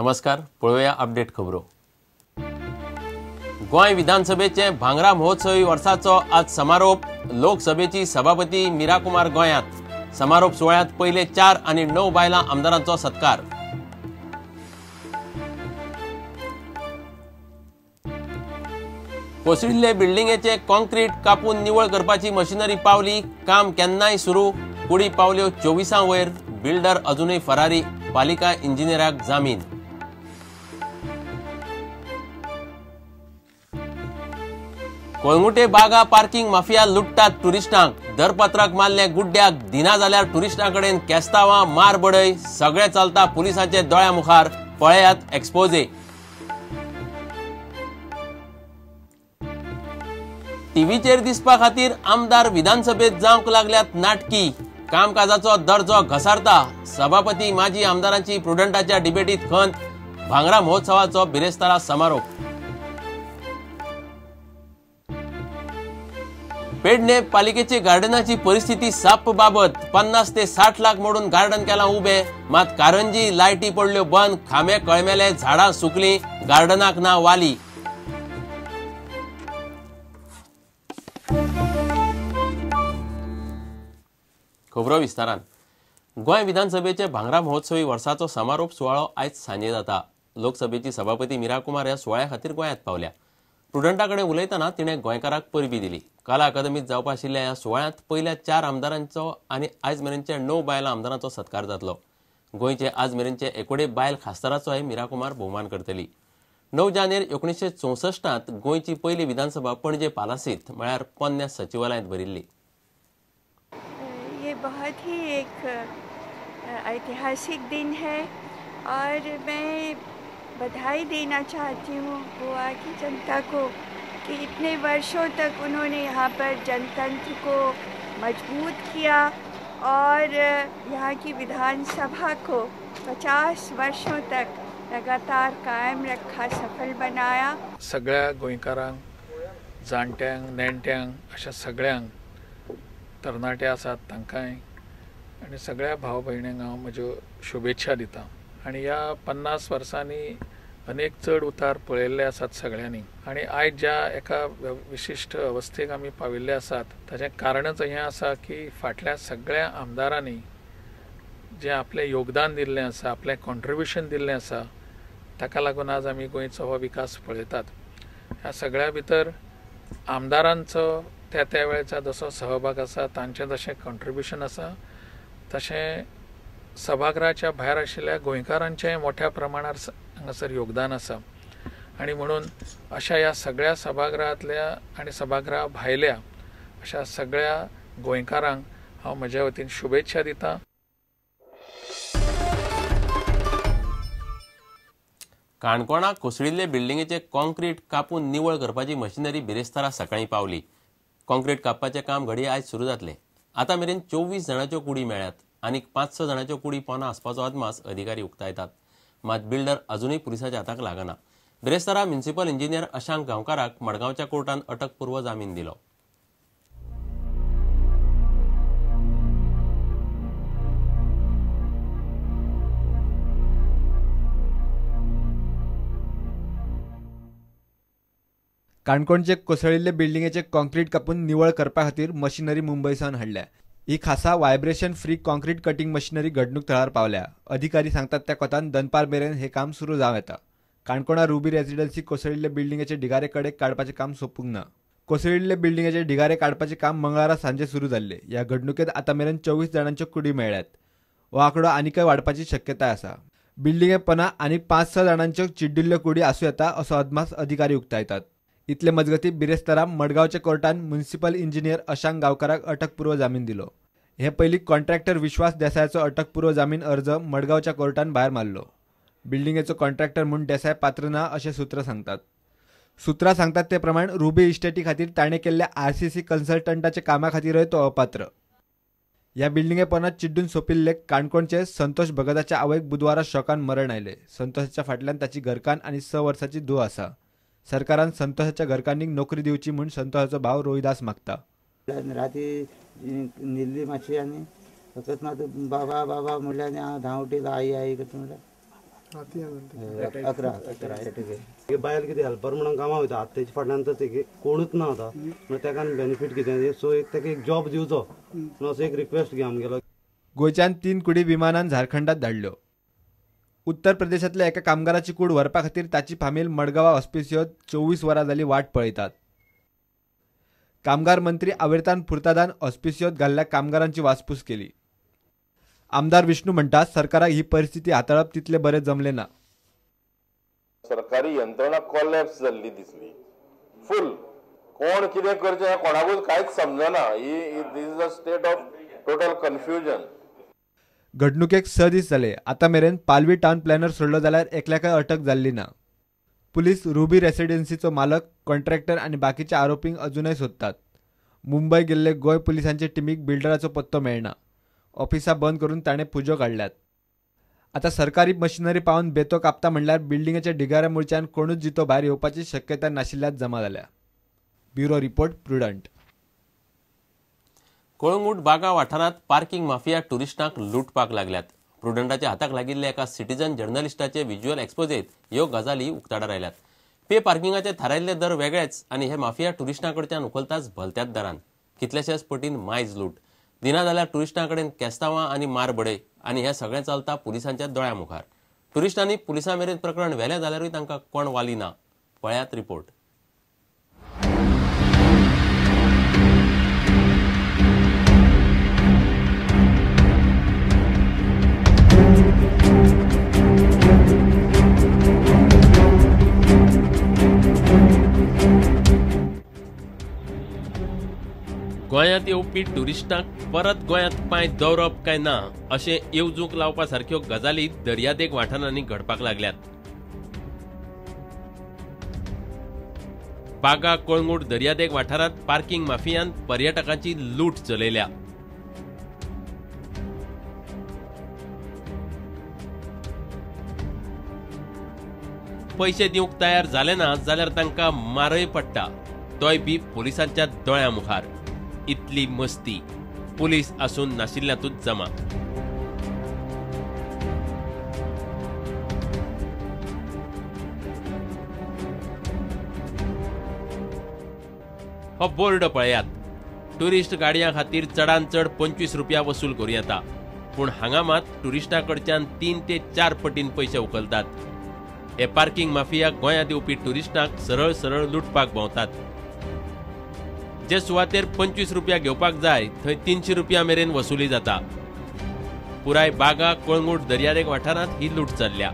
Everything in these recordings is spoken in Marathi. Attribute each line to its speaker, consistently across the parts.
Speaker 1: नमस्कार, पळोवया अपडेट खबरो। गोंय विधानसभेचे भांगरा महोत्सवी वर्साचो आज समारोप। लोकसभेची सभापती मीरा कुमार गोंयांत। समारोप सोहळ्यात पहिले 4 आणि 9 बायलां आमदारांचो सत्कार। कोसळिल्ले बिल्डिंगेचे कॉन्क्रीट कापून निवळ करपाची मशिनरी पावली। काम केन्नाय सुरू। कुडी पावल्यो 24 वयर। बिल्डर अजूनही फरारी। पालिका इंजिनियराक जामीन। कोळंगुटे बागा पार्किंग माफिया लुटतात टुरिस्टांक। दरपत्रक मारले गुड्ड्याक। दिना जाल्यार टुरिस्टांकडेन केस्तांवां मार बडय। सगळे चलता पुलिसांचे दोळ्या मुखार। पळयात एक्सपोजे। टीव्हीचेर दिसपा खातीर आमदार विधानसभेत जावंक लागल्यात नाटकी। कामकाजाचो दर्जो घसारता। सभापती माजी आमदारांची प्रुडंटाच्या डिबेटीत खंत। भांगरा महोत्सवाचो बिरेस्तारा समारोप। पेडणे पालिकेचे गार्डनाची परिस्थिती साप बाबत 50 ते 60 लाख मोडून गार्डन केला उबे। मात कारंजी लायटी पडल्यो बंद। खांबे कळमेले, झाडां सुकली। गार्डनाक ना वाली। खबरो विस्तारान। गोंय विधानसभेचे भांगरा महोत्सवी वर्साचो समारोप सुवाळो आयज सांजे जाता। लोकसभेची सभापती मीरा कुमार ह्या सुवाळ्या खातीर गोंयांत पावल्या। प्रुडंटाकडे उलयतना तिणें गोंयकारांक परबी दिली। कला अकादमीत जावपा आशिल्ल्या ह्या सुवाळ्यात पयल्या 4 आमदारांचो आनी आयज मेरेनच्या 9 बायलां आमदारांचो सत्कार जातलो। गोंयचे आज मेरेनचे एकोडे बायल खासदाराचोय मीरा कुमार भोवमान करतली। 9 जानेर 1964 गोंयची पयली विधानसभा पणजे पालासीत म्हळ्यार पोन्ने सचिवालयांत भरिल्ली।
Speaker 2: ये बहुत ही एक ऐतिहासिक दिन है और मैं बधाई देना चाहती हूँ गोवा की जनता को कि इतने वर्षों तक उन्होंने यहाँ पर जनतंत्र को मजबूत किया और यहाँ की विधानसभा को 50 वर्षों तक लगातार कायम रखा, सफल बनाया।
Speaker 3: सगळ्या गोंयकारांक, जाणट्यांक, नेणट्यांक अशा सगळ्यांक, तरणाटे आसात तांकांय आनी सगळ्या भाव भयणींक हांव म्हज्यो शुभेच्छा दितां। आनी ह्या 50 वर्सांनी अनेक चढ उतार पळयल्ले आसात सगळ्यांनी। आनी आयज ज्या एका विशिश्ट अवस्थेक आमी पाविल्ले आसात ताचें कारणच हें आसा की फाटल्या सगळ्या आमदारांनी जें आपलें योगदान दिल्लें आसा, आपलें कॉन्ट्रिब्युशन दिल्लें आसा, ताका लागून आज आमी गोंयचो हो विकास पळयतात। ह्या सगळ्या भितर आमदारांचो त्या वेळेचा जसो सहभाग आसा, तांचें जशें कॉन्ट्रिब्युशन आसा, तशें सभागृहाच्या भायर आशिल्ल्या गोंयकारांचें मोठ्या प्रमाणार हांगासर योगदान आसा। आनी म्हणून अशा ह्या सगळ्या सभागृहांतल्या आनी सभागृहा भायल्या अशा सगळ्या गोंयकारांक हांव म्हज्या वतीन शुभेच्छा दितां।
Speaker 1: काणकोणाक कोसळिल्ले बिल्डिंगेचे कॉन्क्रीट कापून निवळ करपाची मशिनरी बिरेस्तारा सकाळीं पावली। कॉन्क्रीट कापपाचें काम घडये आयज सुरू जातलें। आतां मेरेन 24 जाणांच्यो कुडी मेळ्ळ्यात। आनीक 5-6 जाणांच्यो कुडी पोंदां आसपाचो अदमास अधिकारी उक्तायतात। मात बिल्डर अजूनही पुलिसाच्या हाताक लागना। बिरेस्तारा म्युनिसिपल इंजिनियर अशांक गांवकाराक मडगांवच्या कोर्टान अटकपूर्व जामीन दिलो।
Speaker 4: काणकोणचे कोसळिल्ले बिल्डिंगेचे कॉन्क्रीट कापून निवळ करपा खातीर मशिनरी मुंबयसावन हाडल्या। ही खासा vibration free concrete cutting machinery घडणूक थळार पावल्या। अधिकारी सांगतात त्या कोतान दनपार मेरेन हे काम सुरू जावं येता। काणकोणा रुबी रेसिडेन्सी कोसळिल्ले बिल्डिंगेचे ढिगारे कडेक काडपाचें काम सोंपूंक ना। कोसळिल्ले बिल्डिंगेचे ढिगारे काडपाचें काम मंगळारा सांजे सुरू जाल्ले। ह्या घडणुकेत आतां मेरेन 24 जाणांच्यो कुडी मेळ्ळ्यात। हो आंकडो आनीकय वाडपाची शक्यताय आसा। बिल्डिंगे पोंदा आनीक 5-6 जाणांच्यो चिड्डिल्ल्यो कुडी आसूं येता असो अदमास अधिकारी उक्तायतात। इतले मजगती बिरेस्तारा मडगांवच्या कोर्टान म्युनिसिपल इंजिनियर अशांक गांवकाराक अटकपूर्व जामीन दिलो। हे पयलीं कॉन्ट्रॅक्टर विश्वास देसायाचो अटकपूर्व जामीन अर्ज मडगांवच्या कोर्टान भायर मारलो। बिल्डिंगेचो कॉन्ट्रॅक्टर म्हूण देसाय पात्र ना अशें सूत्रां सांगतात। सूत्रां सांगतात ते प्रमाण रुबी इस्टेटी खातीर ताणें केल्ल्या RCC कन्सल्टंटाच्या कामा खातीरय तो अपात्र। ह्या बिल्डिंगे पोंदा चिड्डून सोंपिल्ले काणकोणचे संतोष भगताच्या आवयक बुधवारा शॉकान मरण आयलें। संतोषाच्या फाटल्यान ताची घरकान्न आनी 6 वर्सांची धूव आसा। सरकारान संतोषाच्या घरकान्नीक नोकरी दिवची म्हूण संतोषाचो भाव रोहिदास मागता।
Speaker 5: राती न्हिदली मातशी आनी फकत मात बाबा बाबा म्हणलें आनी हांव धांव उठयलो आई आई करता म्हणल्यार 11 हे बायल कितें हेल्पर म्हणून कामां वयता आतां तेजे फाटल्यान तर तेगे कोणूच ना आतां म्हणून ताका बेनिफीट कितें सो एक ताका एक जॉब दिवचो म्हणून असो एक रिक्वेस्ट घे आमगेलो.
Speaker 4: गोंयच्यान 3 कुडी विमानान झारखंडात धाडल्यो. उत्तर प्रदेशातल्या एका कामगाराची कूड व्हरपा खातीर ताची फामील मडगांवां ऑस्पिसियोत 24 वरां जाली वाट पळयतात. कामगार मंत्री आवर्तान फुर्तादान ऑस्पिसियोत घाल्ल्या कामगारांची वासपूस केली. आमदार विष्णू म्हणटात सरकाराक ही परिस्थिती हाताळप तितले बरे जमले ना.
Speaker 6: सरकारी यंत्रणा कोलॅप्स जाल्ली दिसली. फुल कोण कितें करचें हें कोणाकूच कांयच समजना. This is a state of total confusion.
Speaker 4: घडणुकेक 6 दीस जाले. आतां मेरेन पालवी टावन प्लॅनर सोडलो जाल्यार एकल्याकय अटक जाल्ली ना. पुलीस रुबी रेसिडेन्सीचो मालक, कॉन्ट्रॅक्टर आनी बाकीच्या आरोपींक अजूनय सोदतात. मुंबय गेल्ले गोंय पुलिसांचे टिमीक बिल्डराचो पत्तो मेळना. ऑफिसां बंद करून ताणें पुजो काडल्यात. आतां सरकारी मशिनरी पावन बेतो कापता म्हणल्यार बिल्डिंगेच्या ढिगाऱ्या मुळच्यान कोणूच जितो भायर येवपाची शक्यताय नाशिल्ल्यात जमा जाल्या. Bureau report, prudent.
Speaker 1: कळंगूट बागा वाठारांत पार्किंग माफिया टुरिस्टांक लुटपाक लागल्यात. प्रुडंटाच्या हाताक लागिल्ल्या एका सिटीजन जर्नलिस्टाचे व्हिज्युअल एक्सपोजेत ह्यो गजाली उक्ताडार आयल्यात. पे पार्किंगाचे थारायिल्ले दर वेगळेच आनी हे माफिया टुरिस्टांकडच्यान उखलताच भलत्याच दरान. कितलेशेच पटीन मायज लूट. दिना जाल्यार टुरिस्टां कडेन केस्तांवां आनी मारबडे आनी हें सगळें चलता पुलिसांच्या दोळ्या मुखार. टुरिस्टांनी पुलिसां मेरेन प्रकरण व्हेलें जाल्यारूय तांकां कोण वाली ना. पळयात रिपोर्ट. गोंयांत येवपी टुरिस्टांक परत गोंयांत पांय दवरप काय ना अशें येवजूंक लावपा सारक्यो गजाली दर्यादेग वाठारांनी घडपाक लागल्यात. बागा कळंगूट दर्यादेग वाठारांत पार्किंग माफियान पर्यटकांची लूट चलयल्या. पैसे दिवंक तयार जाले ना जाल्यार तांकां मारय पडटा. तोय बी पुलिसांच्या दोळ्या मुखार. इतली मस्ती पुलीस आसून नाशिल्ल्यातूच जमा. हो बोर्ड पळयात. टुरिस्ट गाडयां खातीर चडांत चड 25 रुपया वसूल करूं येता. पूण हांगा मात टुरिस्टां कडच्यान 3 ते 4 पटीन पयशे उखलतात. हे पार्किंग माफिया गोंयांत येवपी टुरिस्टांक सरळ सरळ लुटपाक भोंवतात. जे सुवातेर 25 रुपया घेवपाक जाय थंय 300 रुपया मेरेन वसुली जाता. पुराय बागा कळंगूट दर्यादेग वाठारांत ही लूट चल्ल्या.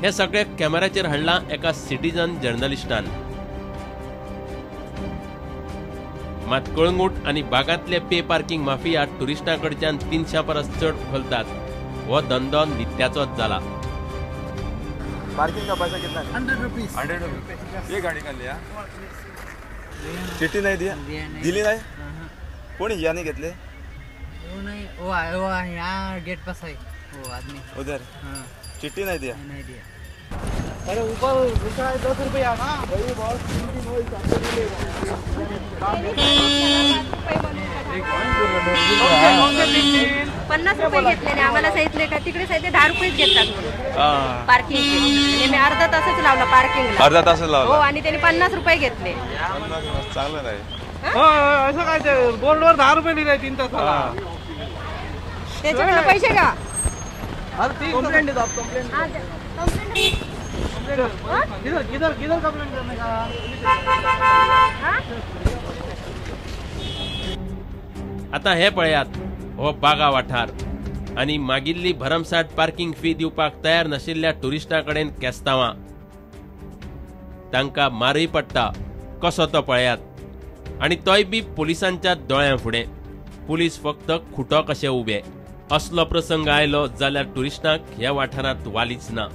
Speaker 1: हे सगळे कॅमेराचेर हाडलां एका सिटीजन जर्नलिस्टान. मात कळंगूट आनी बागांतले पे पार्किंग माफिया टुरिस्टां कडच्यान 300 परस चड उखलतात. हो धंदो नित्याचोच जाला.
Speaker 7: पार्किंग का पैसा कितना है? 100 रुपीज. ये गाड़ी का लिया, चिट्ठी नहीं दिया, दिली नहीं. कोणी या नहीं घेतले?
Speaker 8: वो नहीं, वो यहाँ गेट पास है वो आदमी
Speaker 7: उधर. चिट्ठी नहीं दिया.
Speaker 8: नहीं दिया.
Speaker 7: अरे ऊपर लिखा है 10 रुपया ना वही बहुत कीमती हो
Speaker 9: ₹50 घेतलेले आम्हाला सांगितले का तिकडे सांगितले 10 रुपये घेतात पार्किंगचे. आणि मी अर्धा तासच लावला पार्किंगला.
Speaker 7: अर्धा तास लावला.
Speaker 9: हो आणि त्यांनी 50 रुपये घेतले.
Speaker 7: चांगलं नाही.
Speaker 3: असं काय ते बोर्डवर 10 रुपये लिहिले 3 तासाला.
Speaker 9: त्याच्याकडे पैसे का?
Speaker 3: कंप्लेंट देतो आप कंप्लेंट. किधर कंप्लेंट करने का?
Speaker 1: आता हे पळयात. हो बागा वाठार आनी मागिल्ली भरमसाट पार्किंग फी दिवपाक तयार नाशिल्ल्या टुरिस्टां कडेन केस्तांवां. तांकां मारय पडटा कसो तो पळयात. आनी तोय बी पुलिसांच्या दोळ्यां फुडें. पुलीस फक्त खुटो कशे उबे. असलो प्रसंग आयलो जाल्यार टुरिस्टांक ह्या वाठारांत वालीच ना.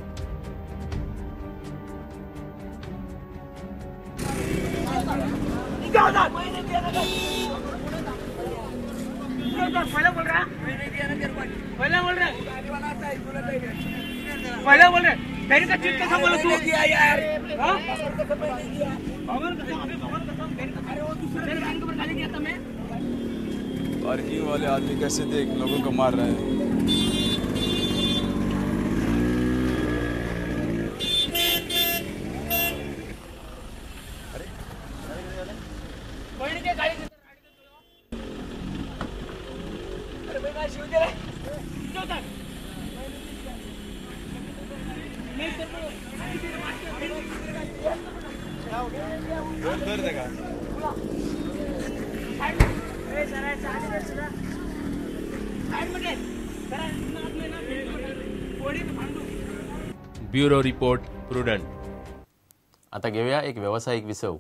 Speaker 7: पार्किंग वाले आदमी कैसे देख लोगों को मार रहे हैं.
Speaker 1: Bureau report prudent. आता घेऊया एक व्यावसायिक विसव.